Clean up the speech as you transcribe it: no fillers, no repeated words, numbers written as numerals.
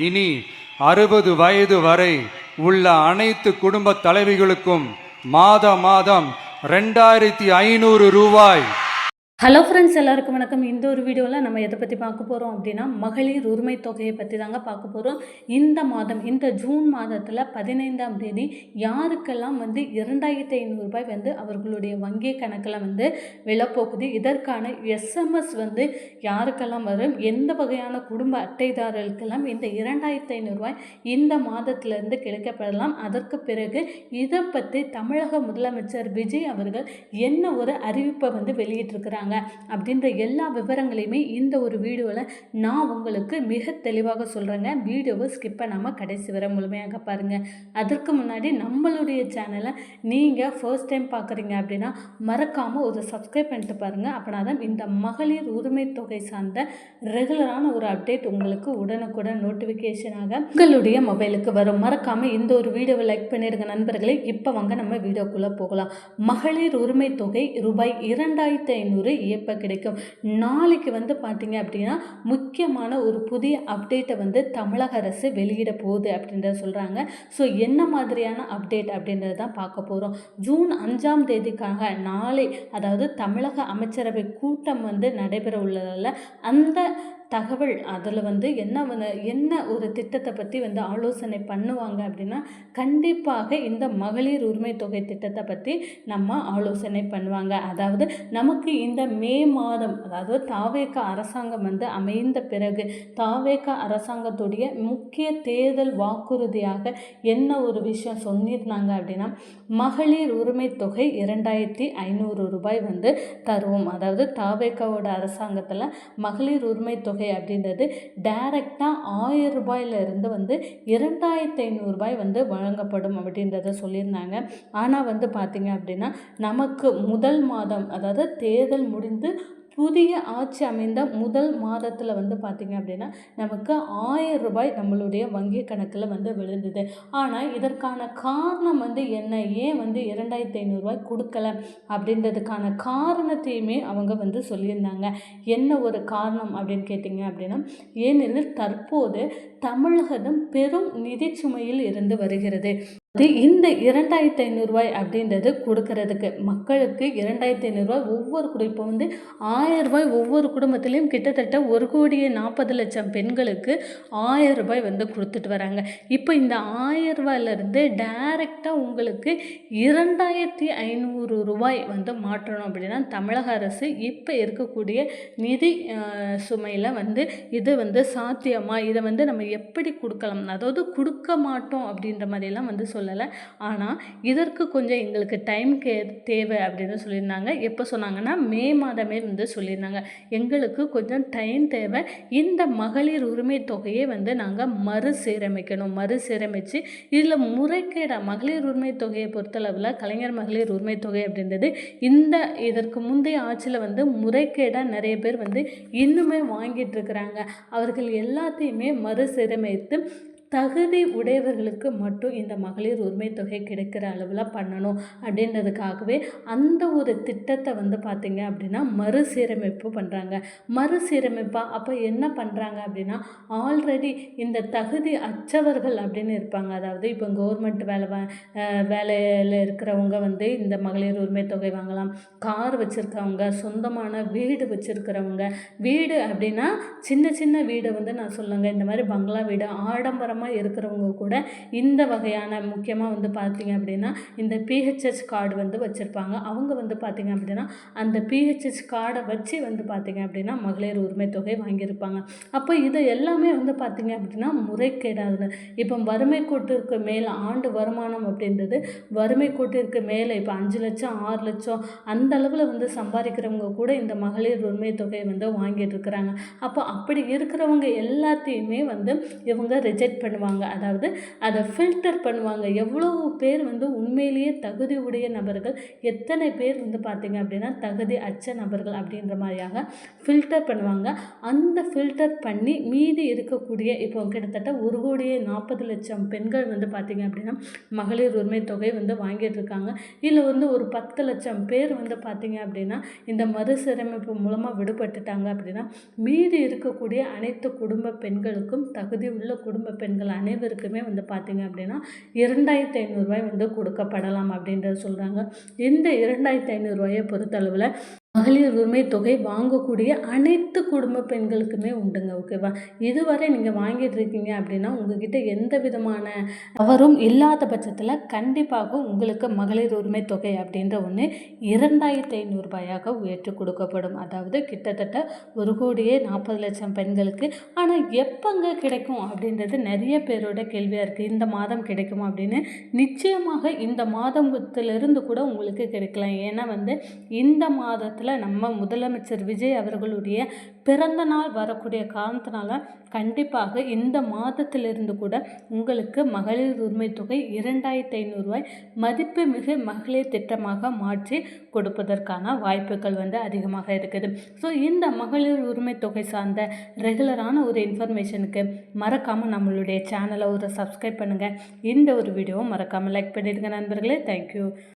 இனி 60 வயது வரை உள்ள அனைத்து குடும்ப தலைவிகளுக்கும் மாதம் 2500 ரூபாய். ஹலோ ஃப்ரெண்ட்ஸ், எல்லாருக்கும் வணக்கம். இந்த ஒரு வீடியோவில் நம்ம எதை பற்றி பார்க்க போகிறோம் அப்படின்னா மகளிர் உரிமை தொகையை பற்றி தாங்க பார்க்க போகிறோம். இந்த மாதம், இந்த ஜூன் மாதத்தில் 15ஆம் தேதி யாருக்கெல்லாம் 2500 ரூபாய் அவர்களுடைய வங்கி கணக்கில் விழப்போகுது, இதற்கான எஸ்எம்எஸ் யாருக்கெல்லாம் வரும், எந்த வகையான குடும்ப அட்டைதாரர்களுக்கெல்லாம் இந்த 2500 ரூபாய் இந்த மாதத்திலிருந்து கிடைக்கப்படலாம். அதற்கு பிறகு இதை பற்றி தமிழக முதலமைச்சர் விஜய் அவர்கள் என்ன ஒரு அறிவிப்பை வெளியிட்டிருக்கிறாங்க அப்படின்ற எல்லா விவரங்களையுமே இந்த ஒரு வீடியோவில் நான் உங்களுக்கு மிக தெளிவாக சொல்கிறேங்க. வீடியோவை ஸ்கிப் பண்ணாமல் கடைசி வரை முழுமையாக பாருங்கள். அதற்கு முன்னாடி நம்மளுடைய சேனலை நீங்கள் ஃபர்ஸ்ட் டைம் பார்க்குறீங்க அப்படின்னா மறக்காமல் ஒரு சப்ஸ்கிரைப் பண்ணிட்டு பாருங்கள். அப்படின்னா தான் இந்த மகளிர் உரிமை தொகை சார்ந்த ரெகுலரான ஒரு அப்டேட் உங்களுக்கு உடனுக்குடன் நோட்டிஃபிகேஷனாக உங்களுடைய மொபைலுக்கு வரும். மறக்காமல் இந்த ஒரு வீடியோவை லைக் பண்ணிடுங்க நண்பர்களே. இப்போ வாங்க நம்ம வீடியோக்குள்ளே போகலாம். மகளிர் உரிமை தொகை ரூபாய் 2500 எப்போ கிடைக்கும்? நாளைக்கு பார்த்தீங்க அப்படின்னா முக்கியமான ஒரு புதிய அப்டேட்டை தமிழக அரசு வெளியிட போகுது அப்படின்றத சொல்கிறாங்க. ஸோ என்ன மாதிரியான அப்டேட் அப்படின்றது தான் பார்க்க போகிறோம். ஜூன் 5ஆம் தேதிக்காக நாளை, அதாவது தமிழக அமைச்சரவை கூட்டம் நடைபெற உள்ளதால் அந்த தகவல் அதில் என்ன ஒரு திட்டத்தை பற்றி ஆலோசனை பண்ணுவாங்க அப்படின்னா கண்டிப்பாக இந்த மகளிர் உரிமை தொகை திட்டத்தை பற்றி நம்ம ஆலோசனை பண்ணுவாங்க. அதாவது நமக்கு இந்த மே மாதம், அதாவது தாவேக அரசாங்கம் அமைந்த பிறகு தாவேக அரசாங்கத்துடைய முக்கிய தேர்தல் வாக்குறுதியாக என்ன ஒரு விஷயம் சொல்லியிருந்தாங்க அப்படின்னா மகளிர் உரிமை தொகை 2500 ரூபாய் தருவோம். அதாவது தாவேகாவோட அரசாங்கத்தில் மகளிர் உரிமை தொகை அப்படின்றது டைரக்டாக 1000 ரூபாயிலிருந்து 2500 ரூபாய் வழங்கப்படும் அப்படின்றத சொல்லியிருந்தாங்க. ஆனால் பார்த்தீங்க அப்படின்னா நமக்கு முதல் மாதம், அதாவது தேர்தல் முடிந்து புதிய ஆட்சி அமைந்த முதல் மாதத்தில் பார்த்தீங்க அப்படின்னா நமக்கு 1000 ரூபாய் நம்மளுடைய வங்கி கணக்கில் விழுந்தது. ஆனால் இதற்கான காரணம் என்ன, ஏன் 2500 ரூபாய் கொடுக்கல அப்படின்றதுக்கான காரணத்தையுமே அவங்க சொல்லியிருந்தாங்க. என்ன ஒரு காரணம் அப்படின்னு கேட்டிங்க அப்படின்னா, ஏனெனில் தற்போது தமிழகம் பெரும் நிதி சுமையில் இருந்து வருகிறது. இந்த 2500 ரூபாய் அப்படின்றது கொடுக்கறதுக்கு மக்களுக்கு 2500 ரூபாய் ஒவ்வொரு இப்போ 1000 ரூபாய் ஒவ்வொரு குடும்பத்திலையும் கிட்டத்தட்ட 1,40,00,000 பெண்களுக்கு 1000 ரூபாய் கொடுத்துட்டு வராங்க. இப்போ இந்த 1000 ரூபாயிலிருந்து டைரெக்டாக உங்களுக்கு 2500 ரூபாய் மாற்றணும் அப்படின்னா தமிழக அரசு இப்போ இருக்கக்கூடிய நிதி சுமையில் இது சாத்தியமாக, இதை நம்ம எப்படி கொடுக்கலாம், அதாவது கொடுக்க மாட்டோம் அப்படின்ற மாதிரிலாம் சொல்லலை. ஆனால் இதற்கு கொஞ்சம் எங்களுக்கு டைம் தேவை அப்படின்னு சொல்லியிருந்தாங்க. எப்போ சொன்னாங்கன்னா மே மாதமே சொல்லியிருந்தாங்க எங்களுக்கு கொஞ்சம் டைம் தேவை, இந்த மகளிர் உரிமை தொகையை நாங்கள் மறுசீரமைச்சு இதில் முறைகேடாக மகளிர் உரிமை தொகையை பொறுத்தளவில் கலைஞர் மகளிர் உரிமை தொகை அப்படின்றது இதற்கு முந்தைய ஆட்சியில் முறைகேடாக நிறைய பேர் இன்னுமே வாங்கிட்டு இருக்கிறாங்க. அவர்கள் எல்லாத்தையுமே மறுசீரமைத்து தகுதி உடையவர்களுக்கு மட்டும் இந்த மகளிர் உரிமை தொகை கிடைக்கிற அளவில் பண்ணணும் அப்படின்றதுக்காகவே அந்த ஒரு திட்டத்தை பார்த்திங்க அப்படின்னா மறுசீரமைப்பு பண்ணுறாங்க. மறுசீரமைப்பாக அப்போ என்ன பண்ணுறாங்க அப்படின்னா, ஆல்ரெடி இந்த தகுதி அற்றவர்கள் அப்படின்னு இருப்பாங்க. அதாவது இப்போ கவர்மெண்ட் வேலையில் இருக்கிறவங்க இந்த மகளிர் உரிமை தொகை வாங்கலாம். கார் வச்சுருக்கவங்க, சொந்தமான வீடு வச்சுருக்கிறவங்க, வீடு அப்படின்னா சின்ன சின்ன வீடை நான் சொல்லுங்க, இந்த மாதிரி பங்களா வீடு ஆடம்பரம் இருக்கிறவங்க கூட இந்த வகையான முக்கியமாக பார்த்தீங்க அப்படின்னா இந்த பிஹெச்எஸ் கார்டு வச்சுருப்பாங்க. அவங்க பார்த்தீங்க அப்படின்னா அந்த பிஹெச்எஸ் கார்டை வச்சு பார்த்தீங்க அப்படின்னா மகளிர் உரிமை தொகை வாங்கியிருப்பாங்க. அப்போ இது எல்லாமே பார்த்தீங்க அப்படின்னா முறைகேடாகுது. இப்போ வறுமை கோட்டிற்கு மேலே ஆண்டு வருமானம் அப்படின்றது வறுமை கோட்டிற்கு மேலே இப்போ 5 லட்சம் 6 லட்சம் அந்த அளவில் சம்பாதிக்கிறவங்க கூட இந்த மகளிர் உரிமை தொகை வாங்கிட்டு இருக்கிறாங்க. அப்போ அப்படி இருக்கிறவங்க எல்லாத்தையுமே இவங்க ரிஜெக்ட் பண்ணுவாங்க. அதாவது அதை ஃபில்டர் பண்ணுவாங்க. எவ்வளோ பேர் வந்து உண்மையிலேயே தகுதி உடைய நபர்கள், எத்தனை பேர் வந்து பார்த்தீங்க அப்படின்னா தகுதி அற்ற நபர்கள் அப்படின்ற மாதிரியாக ஃபில்டர் பண்ணுவாங்க. அந்த ஃபில்டர் பண்ணி மீதி இருக்கக்கூடிய இப்போ கிட்டத்தட்ட 1,40,00,000 பெண்கள் வந்து பார்த்தீங்க அப்படின்னா மகளிர் உரிமை தொகை வந்து வாங்கிட்டு இருக்காங்க. இதில் வந்து ஒரு 10 லட்சம் பேர் வந்து பார்த்தீங்க அப்படின்னா இந்த மறுசீரமைப்பு மூலமாக விடுபட்டுட்டாங்க அப்படின்னா மீதி இருக்கக்கூடிய அனைத்து குடும்ப பெண்களுக்கும், தகுதி உள்ள குடும்ப பெண்கள் அனைவருக்குமே வந்து பார்த்தீங்க அப்படின்னா 2,500 ரூபாய் வந்து கொடுக்கப்படலாம் அப்படின்றத சொல்கிறாங்க. இந்த 2,500 ரூபாயை பொறுத்தளவில் மகளிர் உரிமை தொகை வாங்கக்கூடிய அனைத்து குடும்ப பெண்களுக்குமே உண்டுங்க. ஓகேவா? இதுவரை நீங்கள் வாங்கிட்டு இருக்கீங்க அப்படின்னா உங்ககிட்ட எந்த விதமான தவறும் இல்லாத பட்சத்தில் கண்டிப்பாக உங்களுக்கு மகளிர் உரிமை தொகை அப்படின்ற ஒன்று 2,500 ரூபாயாக உயர்த்தி கொடுக்கப்படும். அதாவது கிட்டத்தட்ட 1,40,00,000 பெண்களுக்கு. ஆனால் எப்போங்க கிடைக்கும் அப்படின்றது நிறைய பேரோட கேள்வியாக இருக்குது. இந்த மாதம் கிடைக்குமா அப்படின்னு. நிச்சயமாக இந்த மாதத்திலிருந்து கூட உங்களுக்கு கிடைக்கலாம். ஏன்னா வந்து இந்த மாதத்தில் நம்ம முதலமைச்சர் விஜய் அவர்களுடைய பிறந்த நாள் வரக்கூடிய காரணத்தினால கண்டிப்பாக இந்த மாதத்திலிருந்து கூட உங்களுக்கு மகளிர் உரிமை தொகை 2,500 ரூபாய் மதிப்பு மிகு மகளிர் திட்டமாக மாற்றி கொடுப்பதற்கான வாய்ப்புகள் வந்து அதிகமாக இருக்குது. ஸோ இந்த மகளிர் உரிமை தொகை சார்ந்த ரெகுலரான ஒரு இன்ஃபர்மேஷனுக்கு மறக்காமல் நம்மளுடைய சேனலை ஒரு சப்ஸ்கிரைப் பண்ணுங்கள். இந்த ஒரு வீடியோவை மறக்காமல் லைக் பண்ணிடுங்க நண்பர்களே. தேங்க்யூ.